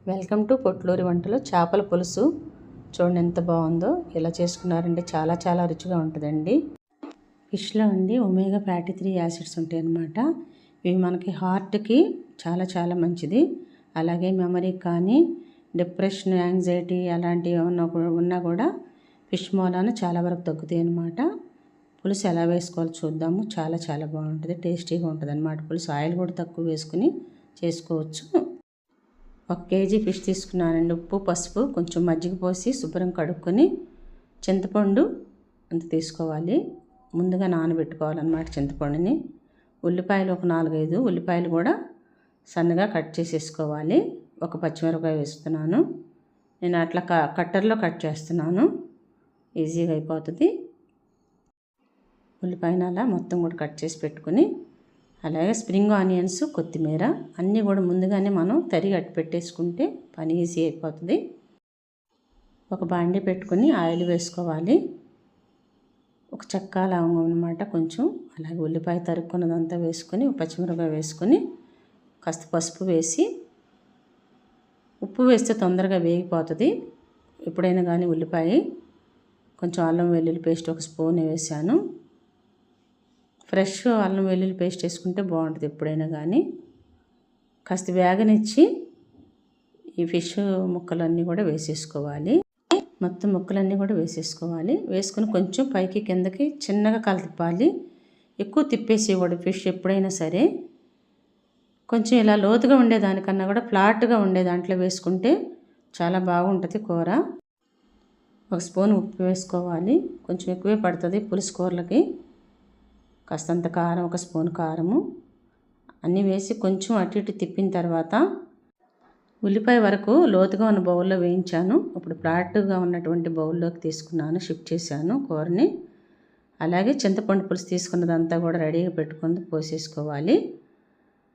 Welcome to Potluri వంటలు. చేపల పులుసు చూడండి ఎంత బాగుందో. ఇలా చేసుకున్నారండి చాలా చాలా రుచిగా ఉంటుందండి. ఫిష్లో అండి ఒమేగా ఫ్యాటీ 3 యాసిడ్స్ ఉంటాయి అన్నమాట. ఇవి మనకి హార్ట్కి చాలా చాలా మంచిది. అలాగే మెమరీకి కానీ డిప్రెషన్, యాంగ్జైటీ అలాంటివి ఉన్నా కూడా ఫిష్ మూలాన చాలా వరకు తగ్గుతాయి అన్నమాట. పులుసు ఎలా వేసుకోవాలో చూద్దాము. చాలా చాలా బాగుంటుంది, టేస్టీగా ఉంటుంది అన్నమాట. పులుసు ఆయిల్ కూడా తక్కువ వేసుకుని చేసుకోవచ్చు. 1 కేజీ ఫిష్ తీసుకున్నానండి. ఉప్పు, పసుపు, కొంచెం మజ్జిగ పోసి శుభ్రం కడుక్కొని చింతపండు అంత తీసుకోవాలి. ముందుగా నానబెట్టుకోవాలన్నమాట చింతపండుని. ఉల్లిపాయలు ఒక 4-5 ఉల్లిపాయలు కూడా సన్నగా కట్ చేసేసుకోవాలి. ఒక పచ్చిమిరపకాయ వేస్తున్నాను. నేను అట్లా కట్టర్లో కట్ చేస్తున్నాను, ఈజీగా అయిపోతుంది. ఉల్లిపాయను అలా మొత్తం కూడా కట్ చేసి పెట్టుకుని, అలాగే స్ప్రింగ్ ఆనియన్స్, కొత్తిమీర అన్నీ కూడా ముందుగానే మనం తరిగి అట్టు పెట్టేసుకుంటే పని ఈజీ అయిపోతుంది. ఒక బాండీ పెట్టుకుని ఆయిల్ వేసుకోవాలి. ఒక చెక్క లవంగం అన్నమాట కొంచెం, అలాగే ఉల్లిపాయ తరుక్కున్నదంతా వేసుకొని, పచ్చిమిరపకాయ వేసుకొని, కాస్త పసుపు వేసి, ఉప్పు వేస్తే తొందరగా వేగిపోతుంది. ఎప్పుడైనా కానీ ఉల్లిపాయ, కొంచెం అల్లం వెల్లుల్లి పేస్ట్ 1 స్పూన్ వేసాను. ఫ్రెష్ అల్లం వెల్లుల్లి పేస్ట్ వేసుకుంటే బాగుంటుంది ఎప్పుడైనా కానీ. కాస్త వేగనిచ్చి ఈ ఫిష్ ముక్కలన్నీ కూడా వేసేసుకోవాలి. మొత్తం ముక్కలన్నీ కూడా వేసేసుకోవాలి. వేసుకుని కొంచెం పైకి కిందకి చిన్నగా కలపాలి. ఎక్కువ తిప్పేసేవాడు ఫిష్ ఎప్పుడైనా సరే. కొంచెం ఇలా లోతుగా ఉండేదానికన్నా కూడా ఫ్లాట్గా ఉండే దాంట్లో వేసుకుంటే చాలా బాగుంటుంది కూర. 1 స్పూన్ ఉప్పు వేసుకోవాలి. కొంచెం ఎక్కువే పడుతుంది పులుసు కూరలకి. కాస్తంత కారం, 1 స్పూన్ కారము అన్నీ వేసి కొంచెం అటు ఇటు తిప్పిన తర్వాత ఉల్లిపాయ వరకు లోతుగా ఉన్న బౌల్లో వేయించాను. ఇప్పుడు ఫ్లాట్గా ఉన్నటువంటి బౌల్లోకి తీసుకున్నాను, షిఫ్ట్ చేశాను కూరని. అలాగే చింతపండు పులుసు తీసుకున్నదంతా కూడా రెడీగా పెట్టుకొని పోసేసుకోవాలి.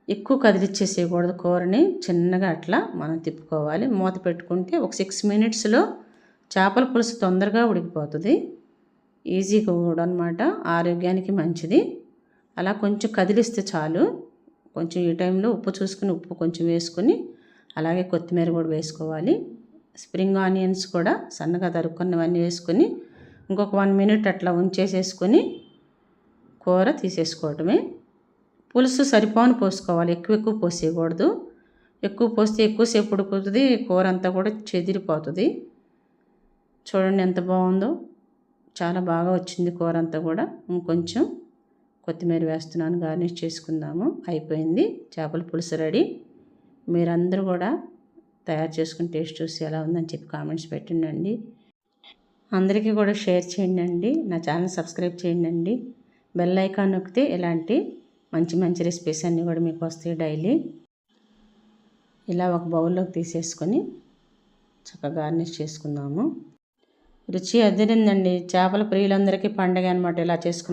ఎక్కువ కదిలిచ్చేసేయకూడదు కూరని, చిన్నగా అట్లా మనం తిప్పుకోవాలి. మూత పెట్టుకుంటే ఒక 6 మినిట్స్లో చేపల పులుసు తొందరగా ఉడికిపోతుంది. ఈజీగా కూడా అన్నమాట, ఆరోగ్యానికి మంచిది. అలా కొంచెం కదిలిస్తే చాలు. కొంచెం ఈ టైంలో ఉప్పు చూసుకుని ఉప్పు కొంచెం వేసుకొని, అలాగే కొత్తిమీర కూడా వేసుకోవాలి. స్ప్రింగ్ ఆనియన్స్ కూడా సన్నగా తరుక్కున్నవన్నీ వేసుకొని ఇంకొక 1 మినిట్ అట్లా ఉంచేసేసుకొని కూర తీసేసుకోవటమే. పులుసు సరిపోను పోసుకోవాలి, ఎక్కువ పోసేయకూడదు. ఎక్కువ పోస్తే ఎక్కువసేపు ఉడుకుతుంది, కూర అంతా కూడా చెదిరిపోతుంది. చూడండి ఎంత బాగుందో, చాలా బాగా వచ్చింది కూర అంతా కూడా. ఇంకొంచెం కొత్తిమీర వేస్తున్నాను, గార్నిష్ చేసుకుందాము. అయిపోయింది, చేపల పులుసు రెడీ. మీరందరూ కూడా తయారు చేసుకుని టేస్ట్ చూసి ఎలా ఉందని చెప్పి కామెంట్స్ పెట్టండి. అందరికీ కూడా షేర్ చేయండి. నా ఛానల్ సబ్స్క్రైబ్ చేయండి. బెల్ ఐకాన్ నొక్కితే ఇలాంటి మంచి మంచి రెసిపీస్ అన్నీ కూడా మీకు వస్తాయి డైలీ. ఇలా ఒక బౌల్లోకి తీసేసుకొని చక్కగా గార్నిష్ చేసుకుందాము. రుచి అదిరిందండి. చేపల ప్రియులందరికీ పండగ అనమాట ఇలా చేసుకున్నాం.